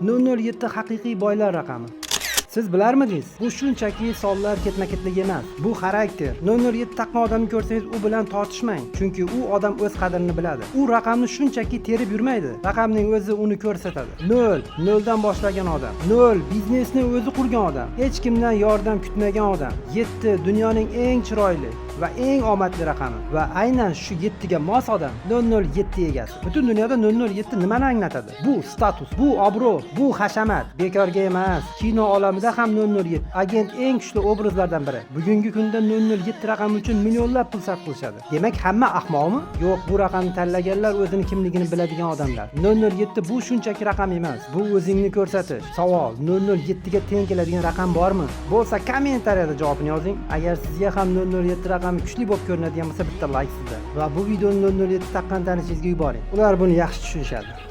007 haqiqiy boylar raqami. Siz bilarmidingiz? Bu shunchaki sonlar ketma-ketligi emas. Bu xarakter. 007 taqqan odamni ko'rsangiz, u bilan tortishmang, chunki u odam o'z qadrini biladi. U raqamni shunchaki terib yurmaydi. Raqamning o'zi uni ko'rsatadi. 0, 0 dan boshlagan odam. 0, biznesni o'zi qurgan odam. Hech kimdan yordam kutmagan odam. 7, dunyoning eng chiroyli va eng omadli raqami. Va aynan shu 7 ga mos odam 007 egasi. Butun dunyoda 007 nimani anglatadi? Bu status, bu obro', bu hashamat. Bekorga emas. Kino olamida ham 007 agent eng kuchli obrazlardan biri. Bugungi kunda 007 raqami uchun millionlab pul sarf qilishadi. Demak, hamma ahmoqmi? Yo'q, bu raqamni tanlaganlar o'zini kimligini biladigan odamlar. 007 bu shunchaki raqam emas. Bu o'zingni ko'rsatish. Savol: 007 ga teng keladigan raqam bormi? Bo'lsa kommentariyada javobini yozing. Agar sizga ham 007 raqami kuchli bo'lib ko'rinadigan bo'lsa, bitta like sizda. Va bu videoni 007 taqqan tanishingizga yuboring. Ular buni yaxshi tushunishadi.